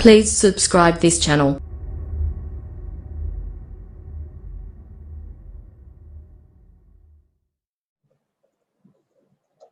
Please subscribe this channel.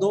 2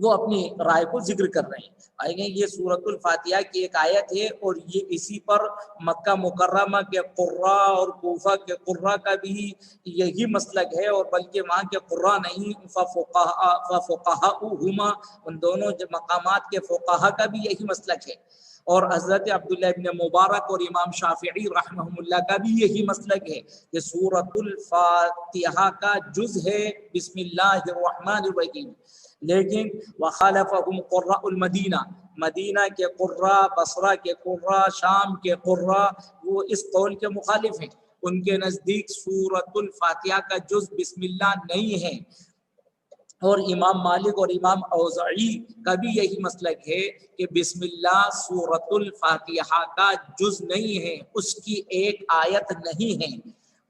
وہ اپنی رائے کو ذکر کر رہے ہیں. آئیں گے یہ سورۃ الفاتحہ کی ایک آیت ہے اور یہ اسی پر مکہ مکرمہ کے قراء اور کوفہ کے قراء کا بھی یہی مسلک ہے، اور بلکہ وہاں کے قراء نہیں فقہاؤہما، ان دونوں مقامات کے فقہا کا بھی یہی مسلک ہے. اور حضرت عبداللہ ابن مبارک اور امام شافعی رحمہم اللہ کا بھی یہی مسلک ہے کہ سورۃ الفاتحہ کا جز ہے بسم اللہ الرحمن الرحیم. لیکن وخالفہم قراء المدینہ، مدینہ کے قراء، بصرہ کے قراء، شام کے قراء وہ اس قول کے مخالف ہیں. ان کے نزدیک سورۃ الفاتحہ کا جز بسم اللہ نہیں ہے. اور امام مالک اور امام اوزاعی کا بھی یہی مسلک ہے کہ بسم اللہ سورۃ الفاتحہ کا جز نہیں ہے، اس کی ایک آیت نہیں ہے.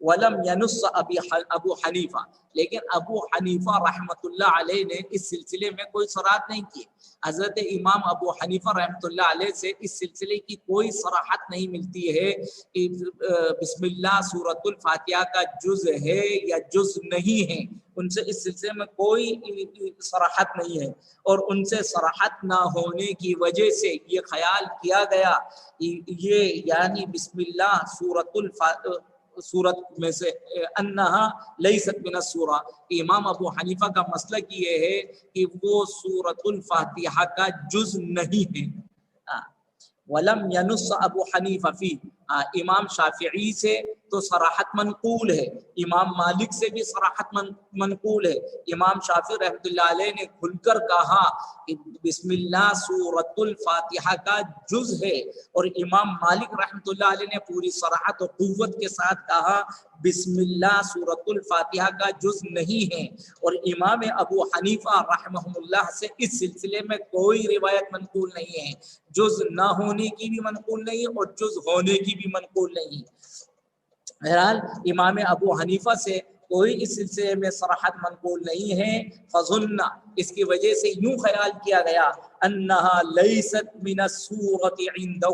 ولم ینص ابو حنیفہ، لیکن ابو حنیفہ رحمۃ اللہ علیہ نے اس سلسلے میں کوئی صراحت نہیں کی. حضرت امام ابو حنیفہ رحمۃ اللہ علیہ سے اس سلسلے کی کوئی صراحت نہیں ملتی ہے کہ بسم اللہ سورۃ الفاتحہ کا جز ہے یا جز نہیں ہے. ان سے اس سلسلے میں کوئی صراحت نہیں ہے، اور ان سے صراحت نہ ہونے کی وجہ سے یہ خیال کیا گیا یہ یعنی بسم اللہ سورت میں سے انہا لیست من السورہ. امام ابو حنیفہ کا مسلک یہ ہے کہ وہ سورۃ الفاتحہ کا جز نہیں ہے. ولم ینص ابو حنیفہ فی، امام شافعی سے تو صراحت منقول ہے، امام مالک سے بھی صراحت منقول ہے. امام شافعی رحمۃ اللہ علیہ نے کھل کر کہا کہ بسم اللہ سورۃ الفاتحہ کا جز ہے، اور امام مالک رحمۃ اللہ علیہ نے پوری صراحت و قوت کے ساتھ کہا بسم اللہ سورۃ الفاتحہ کا جز نہیں ہے. اور امام ابو حنیفہ رحمہ اللہ سے اس سلسلے میں کوئی روایت منقول نہیں ہے، جز نہ ہونے کی بھی منقول نہیں اور جز ہونے کی بھی منقول نہیں. بہرحال امام ابو حنیفہ سے کوئی اس سلسلے میں صراحت منقول نہیں ہے. فظن، اس کی وجہ سے یوں خیال کیا گیا انہا لیست من السورۃ عندہ،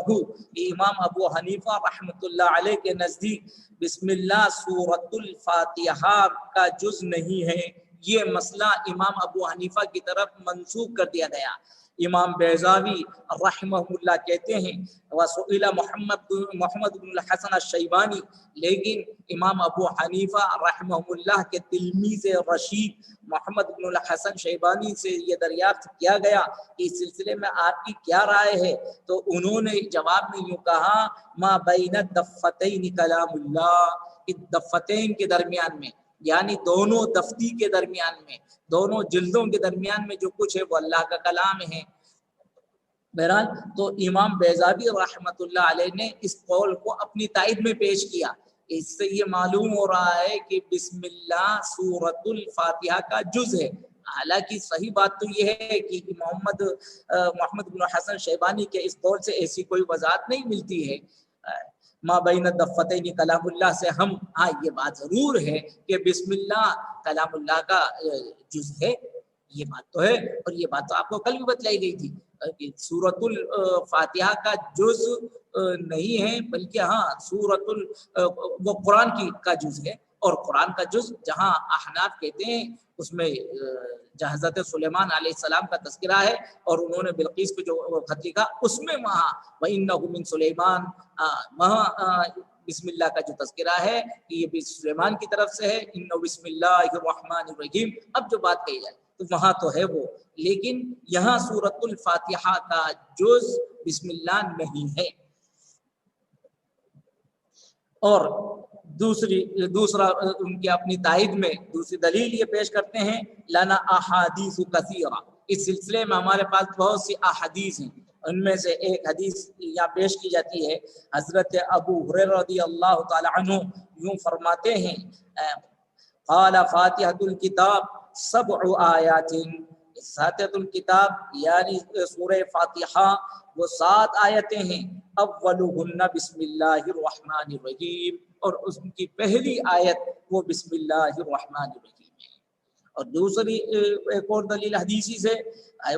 امام ابو حنیفہ رحمۃ اللہ علیہ کے نزدیک بسم اللہ سورۃ الفاتحہ کا جز نہیں ہے. یہ مسئلہ امام ابو حنیفہ کی طرف منسوب کر دیا گیا. امام بیضاوی رحمہ اللہ کہتے ہیں وسئل محمد بن الحسن الشیبانی، لیکن امام ابو حنیفہ رحمہ اللہ کے تلمیذ رشید محمد بن الحسن شیبانی سے یہ دریافت کیا گیا کہ اس سلسلے میں آپ کی کیا رائے ہے، تو انہوں نے جواب میں یوں کہا ما بین الدفتین کلام اللہ، دفتین کے درمیان میں یعنی دونوں دفتی کے درمیان میں، دونوں جلدوں کے درمیان میں جو کچھ ہے وہ اللہ کا کلام ہے. بہرحال تو امام بیضاوی رحمۃ اللہ علیہ نے اس قول کو اپنی تائید میں پیش کیا. اس سے یہ معلوم ہو رہا ہے کہ بسم اللہ سورۃ الفاتحہ کا جز ہے. حالانکہ صحیح بات تو یہ ہے کہ محمد بن حسن شیبانی کے اس قول سے ایسی کوئی وضاحت نہیں ملتی ہے. ما بین الدفتین کلام اللہ سے ہم یہ بات ضرور ہے کہ بسم اللہ کلام اللہ کا جز ہے، یہ بات تو ہے. اور یہ بات تو آپ کو کل بھی بتلائی گئی تھی کہ سورۃ الفاتحہ کا جز نہیں ہے، بلکہ وہ قرآن کا جز ہے. اور قرآن کا جز جہاں احناف کہتے ہیں اس میں حضرت سلیمان علیہ السلام کا تذکرہ ہے، اور انہوں نے بلقیس کو جو خط لکھا اس میں وہاں وَإِنَّهُ مِن سُلَيْمَانَ وہاں بسم اللہ کا جو تذکرہ ہے کہ یہ سلیمان کی طرف سے ہے. اِنَّهُ بسم اللہ الرحمن الرحیم. اب جو بات کہی جائے تو وہاں تو ہے وہ، لیکن یہاں سورۃ الفاتحہ کا جز بسم اللہ نہیں ہے. اور دوسرا ان کی اپنی تائید میں دوسری دلیل یہ پیش کرتے ہیں لنا احادیث کثیرہ، اس سلسلے میں ہمارے پاس بہت سی احادیث ہیں. ان میں سے ایک حدیث یہاں پیش کی جاتی ہے. حضرت ابو ہریرہ رضی اللہ تعالی عنہ یوں فرماتے ہیں قال فاتحۃ الکتاب 7 آیات، فاتحۃ الکتاب یعنی سورہ فاتحہ وہ 7 آیتیں ہیں. اولہن بسم اللہ الرحمن الرحیم، اور اس کی پہلی آیت وہ بسم اللہ الرحمن الرحیم ہے. اور دوسری ایک اور دلیل حدیثی سے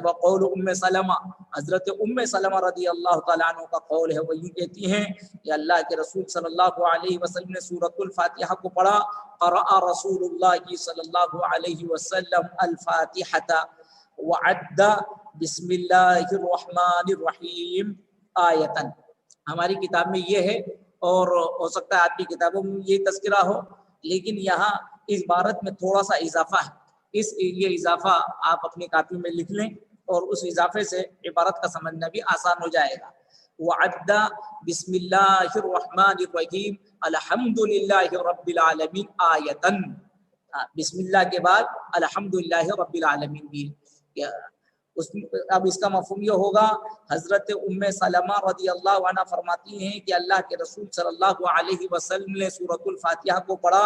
وقول ام سلمہ، حضرت ام سلمہ رضی اللہ تعالیٰ عنہ کا قول ہے، وہ یوں کہتی ہیں کہ اللہ کے رسول صلی اللہ علیہ وسلم نے سورۃ الفاتحہ کو پڑھا. قرأ رسول اللہ صلی اللہ علیہ وسلم الفاتحہ وعد بسم اللہ الرحمن الرحیم آیتن. ہماری کتاب میں یہ ہے، اور ہو سکتا ہے آپ کی کتابوں میں یہ تذکرہ ہو، لیکن یہاں اس عبارت میں تھوڑا سا اضافہ ہے. یہ اضافہ آپ اپنی کاپی میں لکھ لیں، اور اس اضافے سے عبارت کا سمجھنا بھی آسان ہو جائے گا. وعد بسم اللہ الرحمن الرحیم الحمد للہ رب العالمین آیتن. بسم اللہ کے بعد الحمدللہ رب العالمین بھی. اب اس کا مفہوم یہ ہوگا، حضرت ام سلمہ رضی اللہ عنہ فرماتی ہیں کہ اللہ کے رسول صلی اللہ علیہ وسلم نے سورۃ الفاتحہ کو پڑھا،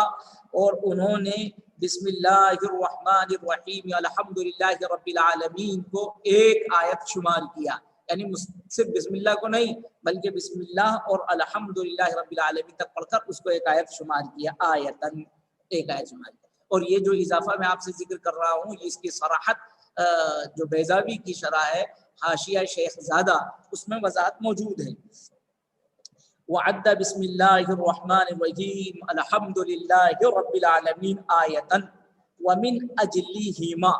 اور انہوں نے بسم اللہ الرحمن الرحیم الحمدللہ رب العالمین کو ایک آیت شمار کیا. یعنی صرف بسم اللہ کو نہیں، بلکہ بسم اللہ اور الحمدللہ رب العالمین تک پڑھ کر اس کو ایک آیت شمار کیا. آیتن، ایک آیت شمار کیا. اور یہ جو اضافہ میں آپ سے ذکر کر رہا ہوں، اس کی صراحت جو بیضاوی کی شرح ہے حاشیہ شیخ زادہ، اس میں وضاحت موجود ہے. وعد بسم اللہ الرحمن الرحیم الحمد للہ رب العالمین آیتن ومن اجلہما.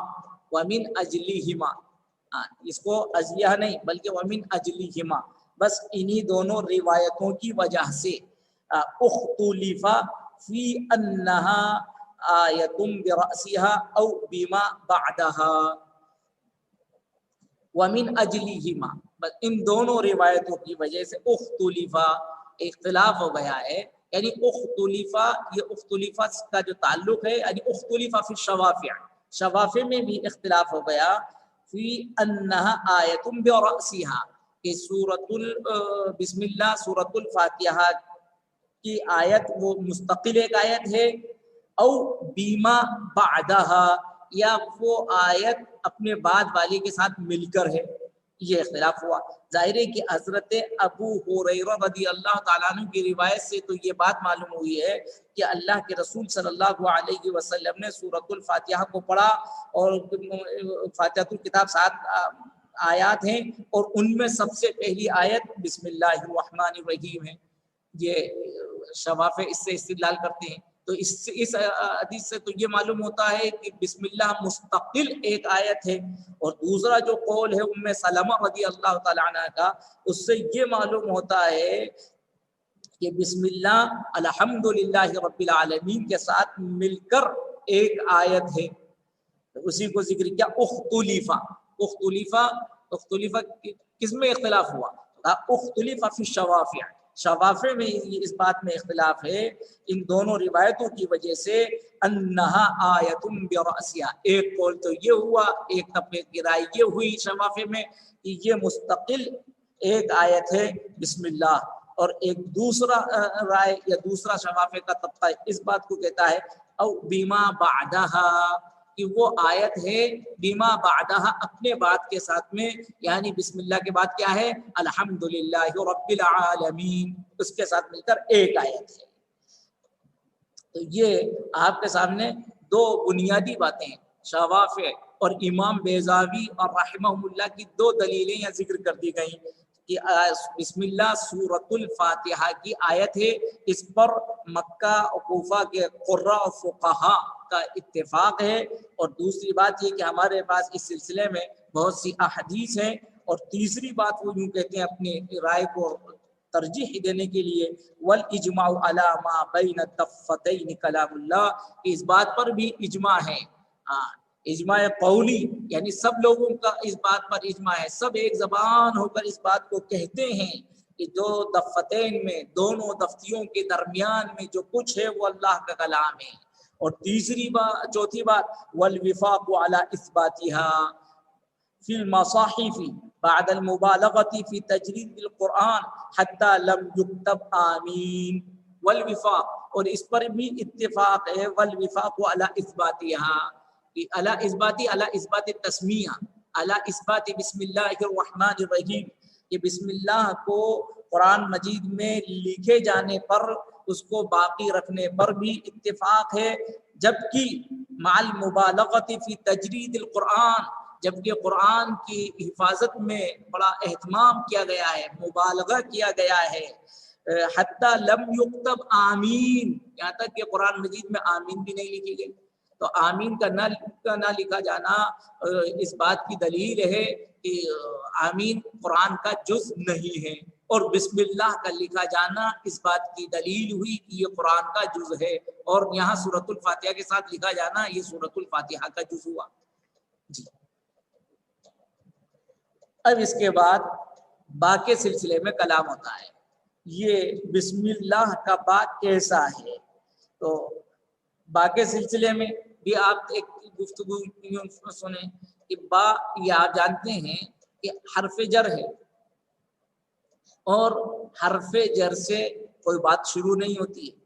اس کو ازیہ نہیں بلکہ ومن اجلہما، بس انہی دونوں روایتوں کی وجہ سے اختلف فی انہا آیتم برأسها او بما بعدها. ومن اجلہما، بس ان دونوں روایتوں کی وجہ سے اختلفا، اختلاف ہو گیا ہے. یعنی اختلفا، یہ اختلفا کا جو تعلق ہے، یعنی اختلفا فی الشوافع، شوافع میں بھی اختلاف ہو گیا. فی انہا آیتم برأسها، کہ بسم اللہ سورۃ الفاتحہ کی آیت وہ مستقل ایک آیت ہے، او بیما بعدها، یا وہ آیت اپنے بعد والی کے ساتھ مل کر ہے. یہ اختلاف ہوا. ظاہر ہے کہ حضرت ابو ہریرہ رضی اللہ تعالیٰ عنہ کی روایت سے تو یہ بات معلوم ہوئی ہے کہ اللہ کے رسول صلی اللہ علیہ وسلم نے سورۃ الفاتحہ کو پڑھا، اور فاتحۃ الکتاب 7 آیات ہیں، اور ان میں سب سے پہلی آیت بسم اللہ الرحمن الرحیم ہے. یہ شوافع اس سے استدلال کرتے ہیں. تو اس حدیث سے تو یہ معلوم ہوتا ہے کہ بسم اللہ مستقل ایک آیت ہے. اور دوسرا جو قول ہے ام سلمہ رضی اللہ تعالی عنہ کا، اس سے یہ معلوم ہوتا ہے کہ بسم اللہ الحمدللہ رب العالمین کے ساتھ مل کر ایک آیت ہے. اسی کو ذکر کیا اختلفہ کس میں اختلاف ہوا؟ اختلف فی الشوافع، شوافع میں اس بات میں اختلاف ہے ان دونوں روایتوں کی وجہ سے. انہا آیت برأسها، ایک قول تو یہ ہوا، ایک طبقے کی رائے یہ ہوئی شوافع میں کہ یہ مستقل ایک آیت ہے بسم اللہ، اور ایک دوسرا رائے یا دوسرا شوافع کا طبقہ اس بات کو کہتا ہے او بیما بعدها، کہ وہ آیت ہے بیما بعدها، اپنے بعد کے ساتھ میں، یعنی بسم اللہ کے بعد کیا ہے؟ الحمدللہ رب العالمین، اس کے ساتھ مل کر ایک آیت ہے. تو یہ آپ کے سامنے دو بنیادی باتیں شوافع اور امام بیضاوی اور رحمہم اللہ کی دو دلیلیں یہاں ذکر کر دی گئیں کہ بسم اللہ سورۃ الفاتحہ کی آیت ہے. اس پر مکہ و کوفہ کے قراء و فقہاء کا اتفاق ہے. اور دوسری بات یہ کہ ہمارے پاس اس سلسلے میں بہت سی احادیث ہیں. اور تیسری بات وہ یوں کہتے ہیں اپنی رائے کو ترجیح دینے کے لیے، والاجماع علی ما بین الضفتین کلام اللہ، اس بات پر بھی اجماع ہے. اجماع قولی، یعنی سب لوگوں کا اس بات پر اجماع ہے، سب ایک زبان ہو کر اس بات کو کہتے ہیں کہ جو ضفتین میں، دونوں ضفتیوں کے درمیان میں جو کچھ ہے وہ اللہ کا کلام ہے. اور چوتھی بات والوفاق علی اثباتها فی المصاحف بعد المبالغة في تجرید القرآن حتى لم يكتب آمین. والوفاق، اور اس پر بھی اتفاق ہے، والوفاق علی اثباتها، علی اثبات التسمیہ، علی اثبات بسم اللہ الرحمن الرحیم، کہ بسم اللہ کو قرآن مجید میں لکھے جانے پر، اس کو باقی رکھنے پر بھی اتفاق ہے. جبکہ مع المبالغۃ فی تجرید القرآن، جبکہ قرآن کی حفاظت میں بڑا اہتمام کیا گیا ہے، مبالغہ کیا گیا ہے. حتی لم یکتب آمین، یہاں تک کہ قرآن مجید میں آمین بھی نہیں لکھی گئی. تو آمین کا نہ کا نہ لکھا جانا اس بات کی دلیل ہے کہ آمین قرآن کا جز نہیں ہے، اور بسم اللہ کا لکھا جانا اس بات کی دلیل ہوئی کہ یہ قرآن کا جز ہے، اور یہاں سورۃ الفاتحہ کے ساتھ لکھا جانا یہ سورۃ الفاتحہ کا جز ہوا جی۔ اب اس کے بعد با کے سلسلے میں کلام ہوتا ہے، یہ بسم اللہ کا با کیسا ہے؟ تو با کے سلسلے میں بھی آپ ایک گفتگو سنیں کہ با یہ آپ جانتے ہیں کہ حرف جر ہے، اور حرف جر سے کوئی بات شروع نہیں ہوتی ہے۔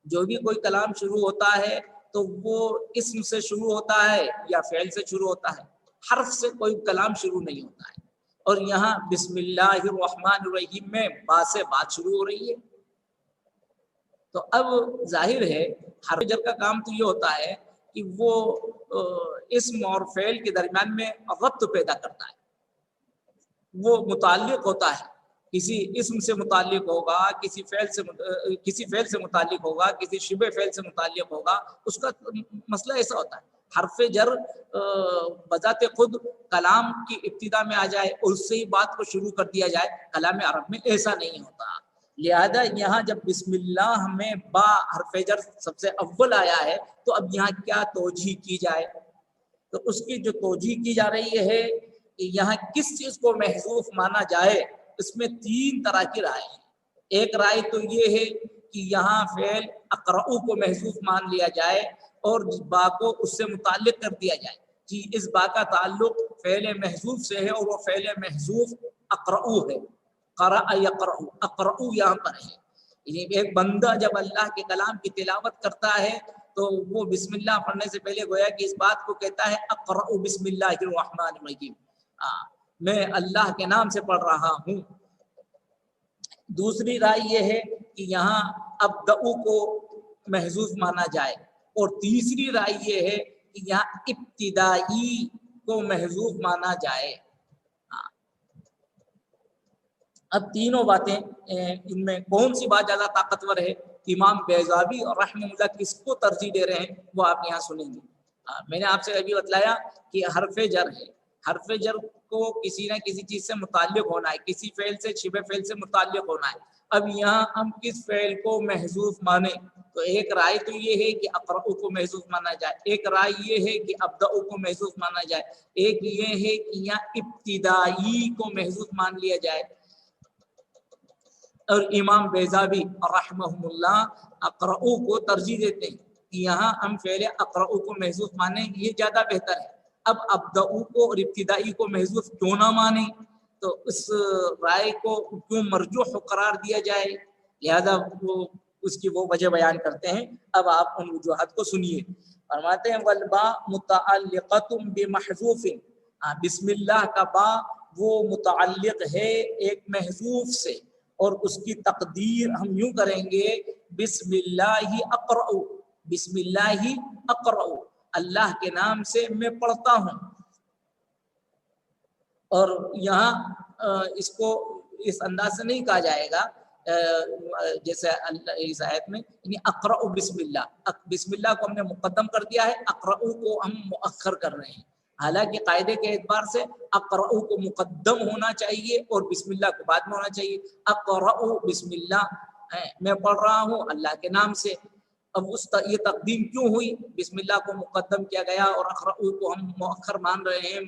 جو بھی کوئی کلام شروع ہوتا ہے تو وہ اسم سے شروع ہوتا ہے یا فعل سے شروع ہوتا ہے، حرف سے کوئی کلام شروع نہیں ہوتا ہے۔ اور یہاں بسم اللہ الرحمن الرحیم میں با سے بات شروع ہو رہی ہے، تو اب ظاہر ہے حرف جر کا کام تو یہ ہوتا ہے کہ وہ اسم اور فعل کے درمیان میں ربط پیدا کرتا ہے، وہ متعلق ہوتا ہے، کسی اسم سے متعلق ہوگا، کسی فعل سے متعلق ہوگا، کسی شبہ فعل سے متعلق ہوگا، اس کا مسئلہ ایسا ہوتا ہے۔ حرف جر بذات خود کلام کی ابتدا میں آ جائے اور اس سے ہی بات کو شروع کر دیا جائے، کلام عرب میں ایسا نہیں ہوتا۔ لہذا یہاں جب بسم اللہ میں با حرف جر سب سے اول آیا ہے تو اب یہاں کیا توجیہ کی جائے؟ تو اس کی جو توجیہ کی جا رہی ہے کہ یہاں کس چیز کو محذوف مانا جائے، اس میں 3 طرح کی رائے ہیں۔ ایک رائے تو یہ ہے کہ یہاں فعل اقرؤ کو محذوف مان لیا جائے اور با کو اس سے متعلق کر دیا جائے کہ اس با کا تعلق فعل محذوف سے ہے، اور وہ فعل محذوف اقرؤ ہے، قرأ یقرأ، اقرؤ یہاں پر ہے۔ ایک بندہ جب اللہ کے کلام کی تلاوت کرتا ہے تو وہ بسم اللہ پڑھنے سے پہلے گویا کہ اس بات کو کہتا ہے اقرأ بسم اللہ الرحمن الرحیم، میں اللہ کے نام سے پڑھ رہا ہوں۔ دوسری رائے یہ ہے کہ یہاں ابدؤ کو محذوف مانا جائے، اور تیسری رائے یہ ہے کہ یہاں ابتدائی کو محذوف مانا جائے۔ اب تینوں باتیں ان میں کون سی بات زیادہ طاقتور ہے؟ امام بیضاوی اور رحمہ اللہ کس کو ترجیح دے رہے ہیں وہ آپ یہاں سنیں گے۔ میں نے آپ سے ابھی بتلایا کہ حرف جر ہے، حرف جر کو کسی نہ کسی چیز سے متعلق ہونا ہے، کسی فعل سے شبہ فعل سے متعلق ہونا ہے۔ اب یہاں ہم کس فعل کو محذوف مانیں؟ تو ایک رائے تو یہ ہے کہ اقرؤ کو محذوف مانا جائے، ایک رائے یہ ہے کہ ابدؤ کو محذوف مانا جائے، ایک یہ ہے کہ یہاں ابتدائی کو محذوف مان لیا جائے۔ اور امام بیضاوی رحمہ اللہ اقرؤ کو ترجیح دیتے ہیں کہ یہاں ہم فعل اقرؤ کو محذوف مانیں، یہ زیادہ بہتر ہے۔ اب ابدؤ کو اور ابتدائی کو محذوف کیوں نہ مانیں؟ تو اس رائے کو کیوں مرجوح قرار دیا جائے؟ لہذا وہ اس کی وہ وجہ بیان کرتے ہیں۔ اب آپ ان وجوہات کو سنیے۔ فرماتے ہیں والباء متعلقۃ بمحذوف، بسم اللہ کا با وہ متعلق ہے ایک محذوف سے، اور اس کی تقدیر ہم یوں کریں گے بسم اللہ اقرؤ، بسم اللہ اقرؤ، اللہ کے نام سے میں پڑھتا ہوں۔ اور یہاں اس کو اس انداز سے نہیں کہا جائے گا جیسے اس آیت میں یعنی اقرؤ بسم اللہ، بسم اللہ کو ہم نے مقدم کر دیا ہے، اقرؤ کو ہم مؤخر کر رہے ہیں۔ حالانکہ قاعدے کے اعتبار سے اقرؤ کو مقدم ہونا چاہیے اور بسم اللہ کو بعد میں ہونا چاہیے۔ اقرؤ بسم اللہ، میں پڑھ رہا ہوں اللہ کے نام سے۔ اب یہ تقدیم کیوں ہوئی؟ بسم اللہ کو مقدم کیا گیا اور اقرؤ کو ہم مؤخر مان رہے ہیں،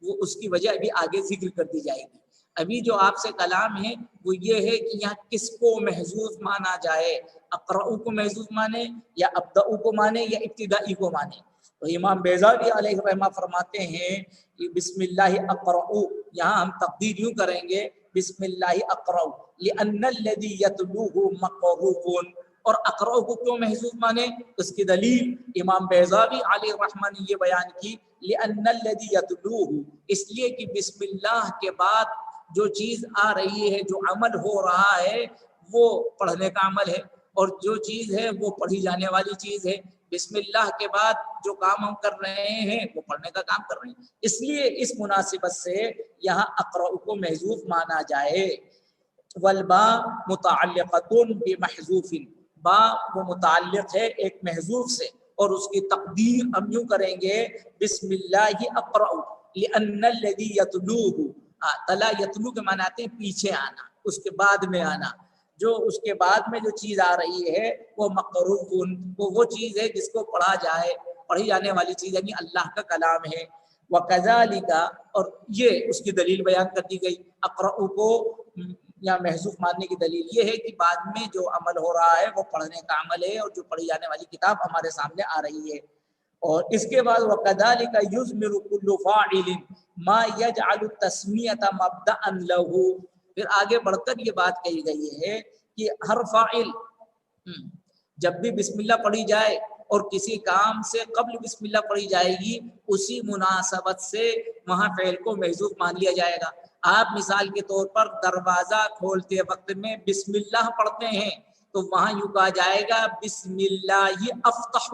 وہ اس کی وجہ ابھی آگے ذکر کر دی جائے گی۔ ابھی جو آپ سے کلام ہے وہ یہ ہے کہ یہاں کس کو محذوف مانا جائے، اقرؤ کو محذوف مانے یا ابدؤ کو مانے یا ابتدائی کو مانے۔ تو امام بیضاوی علیہ الرحمہ فرماتے ہیں کہ بسم اللہ اقرؤ، یہاں ہم تقدیر یوں کریں گے بسم اللہ اقرؤ لأن الذی یتلوہ مقروء، اور اقرؤ کو کیوں محذوف مانے؟ اس کی دلیل امام بیضاوی علیہ الرحمہ نے یہ بیان کی لأن الذی یتلوہ، اس لیے کہ بسم اللہ کے بعد جو چیز آ رہی ہے، جو عمل ہو رہا ہے وہ پڑھنے کا عمل ہے، اور جو چیز ہے وہ پڑھی جانے والی چیز ہے۔ بسم اللہ کے بعد جو کام ہم کر رہے ہیں وہ پڑھنے کا کام کر رہے ہیں، اس لیے اس مناسبت سے یہاں اقرؤ کو محذوف مانا جائے۔ والباء متعلقۃ بمحذوف، با وہ متعلق ہے ایک محذوف سے، اور اس کی تقدیر ہم یوں کریں گے بسم اللہ اقرأ لأن الذی یتلوہ، تلا یتلو کے معنی آتے ہیں پیچھے آنا، اس کے بعد میں آنا، جو اس کے بعد میں جو چیز آ رہی ہے وہ مقروء، وہ چیز ہے جس کو پڑھا جائے، پڑھی جانے والی چیز، یعنی اللہ کا کلام ہے۔ وَكَذَلِكَ، اور یہ اس کی دلیل بیان کر دی گئی، اقرأ کو یا محذوف ماننے کی دلیل یہ ہے کہ بعد میں جو عمل ہو رہا ہے وہ پڑھنے کا عمل ہے، اور جو پڑھی جانے والی کتاب ہمارے سامنے آ رہی ہے۔ اور اس کے بعد وَكَذَلِكَ يُزْمِرُ كُلُّ فَاعِلٍ مَا يَجْعَلُ التَّسْمِيَةَ مَبْدَأً لَهُ، پھر آگے بڑھ کر یہ بات کہی گئی ہے کہ ہر فاعل جب بھی بسم اللہ پڑھی جائے اور کسی کام سے قبل بسم اللہ پڑھی جائے گی، اسی مناسبت سے وہاں فعل کو محذوف مان لیا جائے گا۔ آپ مثال کے طور پر دروازہ کھولتے وقت میں بسم اللہ پڑھتے ہیں تو وہاں یوں کہا جائے گا بسم اللہ افتح،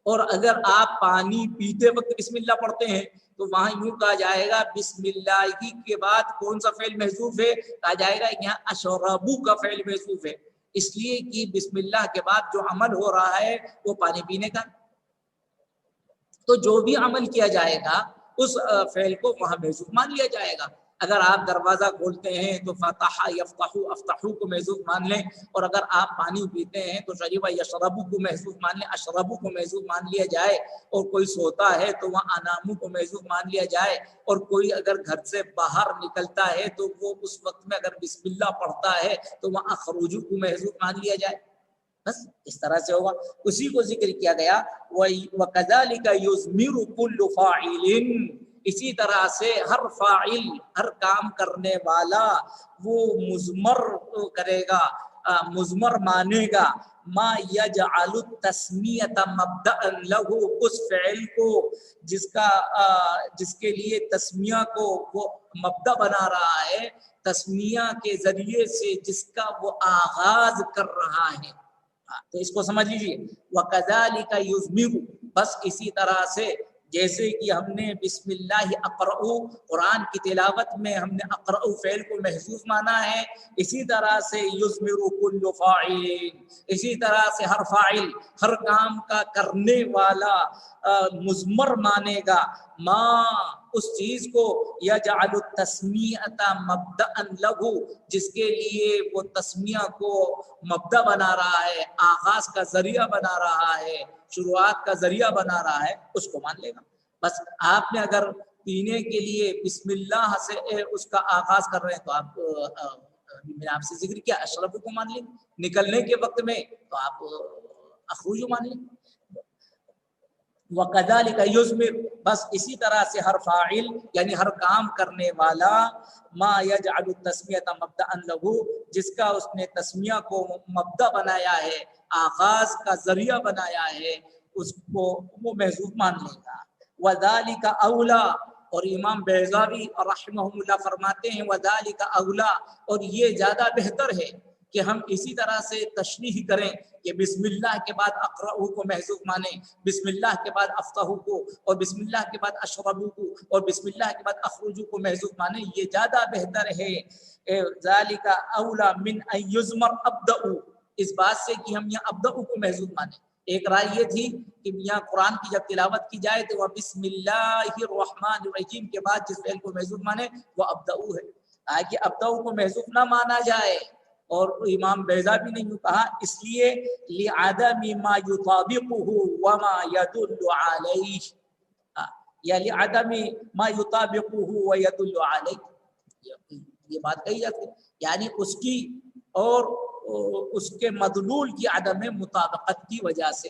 اور اگر آپ پانی پیتے وقت بسم اللہ پڑھتے ہیں تو وہاں یوں کہا جائے گا بسم اللہ کے بعد کون سا فعل محذوف ہے، کہا جائے گا یہاں اشربو کا فعل محذوف ہے، اس لیے کہ بسم اللہ کے بعد جو عمل ہو رہا ہے وہ پانی پینے کا، تو جو بھی عمل کیا جائے گا اس فعل کو وہاں محذوف مان لیا جائے گا۔ اگر آپ دروازہ کھولتے ہیں تو فتح یفتح افتح کو محذوف مان لیں، اور اگر آپ پانی پیتے ہیں تو شریب یشربو کو محذوف مان لیں، اشربو کو محذوف مان لیا جائے، اور کوئی سوتا ہے تو وہاں انامو کو محذوف مان لیا جائے، اور کوئی اگر گھر سے باہر نکلتا ہے تو وہ اس وقت میں اگر بسم اللہ پڑھتا ہے تو وہاں اخرجو کو محذوف مان لیا جائے، بس اس طرح سے ہوگا۔ اسی کو ذکر کیا گیا وَكَذَلِكَ يُزْمِرُ كُلُّ فَاعِلٍ، اسی طرح سے ہر فاعل، ہر کام کرنے والا وہ مضمر کرے گا، مضمر مانے گا، ما یجعل التسمیۃ مبدأ لہ، اس فعل کو جس کے لیے تسمیہ کو وہ مبدأ بنا رہا ہے، تسمیہ کے ذریعے سے جس کا وہ آغاز کر رہا ہے، تو اس کو سمجھ لیجیے وَكَذَلِكَ يُزْمِرُ، بس اسی طرح سے جیسے کہ ہم نے بسم اللہ اقرأ قرآن کی تلاوت میں ہم نے اقرأ فعل کو محذوف مانا ہے، اسی طرح سے یُزْمِرُ كُلُّ فَاعِلٍ، اسی طرح سے ہر فاعل، ہر کام کا کرنے والا مضمر مانے گا، ما اس چیز کو یجعل التسمیۃ مبدأ لہ، جس کے لیے وہ تسمیہ کو مبدأ بنا رہا ہے، آغاز کا ذریعہ بنا رہا ہے، شروعات کا ذریعہ بنا رہا ہے، اس کو مان لے گا۔ بس آپ نے اگر پینے کے لیے بسم اللہ سے اس کا آغاز کر رہے ہیں تو آپ میں نے آپ سے ذکر کیا اشرب کو مان لیں، نکلنے کے وقت میں تو آپ اخرجو مان لیں۔ وَكَذَلِكَ يُزْمِرُ، بس اسی طرح سے ہر فاعل یعنی ہر کام کرنے والا، ما یجعل التسمیۃ مبدأ لہ، جس کا اس نے تسمیہ کو مبدأ بنایا ہے، آغاز کا ذریعہ بنایا ہے، اس کو وہ محذوف مان لے گا۔ وَذَلِكَ أَوْلَى، اور امام بیضاوی رحمہ اللہ فرماتے ہیں وَذَلِكَ أَوْلَى، اور یہ زیادہ بہتر ہے کہ ہم اسی طرح سے تشریح کریں کہ بسم اللہ کے بعد اقرأ کو محذوف مانیں، بسم اللہ کے بعد افتح کو، اور بسم اللہ کے بعد اشرب کو، اور بسم اللہ کے بعد اخرج کو محذوف مانیں، یہ زیادہ بہتر ہے۔ ذالک اولا من ان یضمر ابدأ، اس بات سے کہ ہم یہاں ابدأ کو محذوف مانیں۔ ایک رائے یہ تھی کہ یہاں قرآن کی جب تلاوت کی جائے تو وہ بسم اللہ الرحمن الرحیم کے بعد جس فعل کو محذوف مانے وہ ابدأ ہے، تاکہ ابدأ کو محذوف نہ مانا جائے۔ اور امام بیضاوی نے یوں کہا اس لیے لعدم ما یطابقہ وما یدل علیہ، یا لعدم ما یطابقہ ویدل علیہ، یہ بات کہی جاتی ہے یعنی اس کی اور اس کے مدلول کی عدم مطابقت کی وجہ سے۔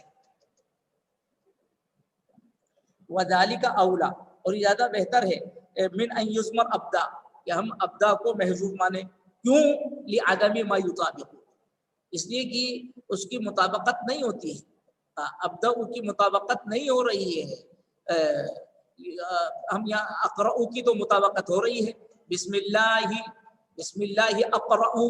وذالک اولا، اور یہ زیادہ بہتر ہے من ان یضمر ابدا، کہ ہم ابدا کو محذوف مانیں، کیوں؟ لعدم ما یطابق، اس لیے کہ اس کی مطابقت نہیں ہوتی ہے، ابدا کی مطابقت نہیں ہو رہی ہے، ہم یہاں اقرأ کی تو مطابقت ہو رہی ہے، بسم اللہ اقرأ،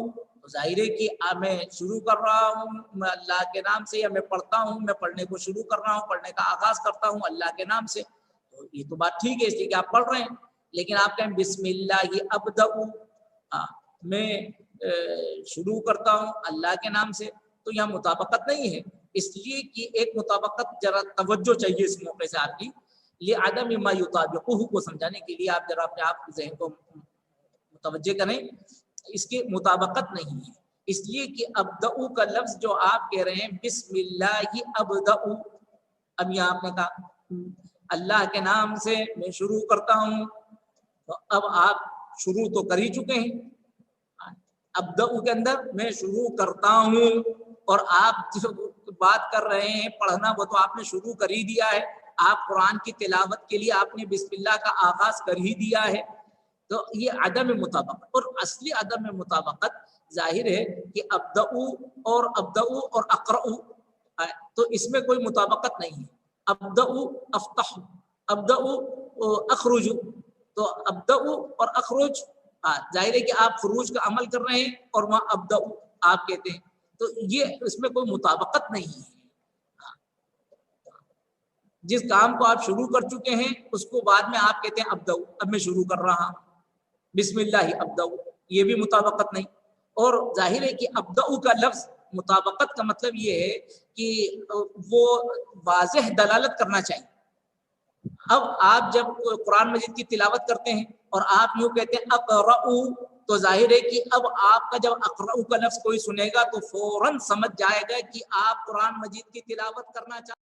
ظاہر ہے کہ میں شروع کر رہا ہوں میں اللہ کے نام سے، یا میں پڑھتا ہوں، میں پڑھنے کو شروع کر رہا ہوں، پڑھنے کا آغاز کرتا ہوں اللہ کے نام سے، تو یہ تو بات ٹھیک ہے اس لیے کہ آپ پڑھ رہے ہیں، لیکن آپ کہیں بسم اللہ ابدأ، میں شروع کرتا ہوں اللہ کے نام سے، تو یہاں مطابقت نہیں ہے۔ اس لیے کہ ایک مطابقت ذرا توجہ چاہیے اس موقع سے آپ کی یہ عدم ما یطابقہ کو سمجھانے کے لیے آپ ذرا اپنے آپ کے ذہن کو متوجہ کریں. اس کی مطابقت نہیں ہے اس لیے کہ ابدؤ کا لفظ جو آپ کہہ رہے ہیں بسم اللہ ابدؤ، اب یہاں آپ نے کہا اللہ کے نام سے میں شروع کرتا ہوں، تو اب آپ شروع تو کر ہی چکے ہیں. ابدؤ کے اندر میں شروع کرتا ہوں، اور آپ جو بات کر رہے ہیں پڑھنا وہ تو آپ نے شروع کر ہی دیا ہے. آپ قرآن کی تلاوت کے لیے آپ نے بسم اللہ کا آغاز کر ہی دیا ہے. تو یہ عدم مطابقت، اور اصلی عدم مطابقت ظاہر ہے کہ ابدؤ اور اقرؤ، تو اس میں کوئی مطابقت نہیں ہے. ابدؤ افتح، ابدؤ اخرج، تو ابدؤ اور اخرج ظاہر ہے کہ آپ خروج کا عمل کر رہے ہیں اور وہاں ابدؤ آپ کہتے ہیں، تو یہ اس میں کوئی مطابقت نہیں ہے. جس کام کو آپ شروع کر چکے ہیں اس کو بعد میں آپ کہتے ہیں ابدؤ، اب میں شروع کر رہا ہوں بسم اللہ ابدؤ، یہ بھی مطابقت نہیں. اور ظاہر ہے کہ ابدؤ کا لفظ مطابقت کا مطلب یہ ہے کہ وہ واضح دلالت کرنا چاہیے. اب آپ جب قرآن مجید کی تلاوت کرتے ہیں اور آپ یوں کہتے ہیں اقرؤ، تو ظاہر ہے کہ اب آپ کا جب اقرؤ کا لفظ کوئی سنے گا تو فوراً سمجھ جائے گا کہ آپ قرآن مجید کی تلاوت کرنا چاہتے ہیں.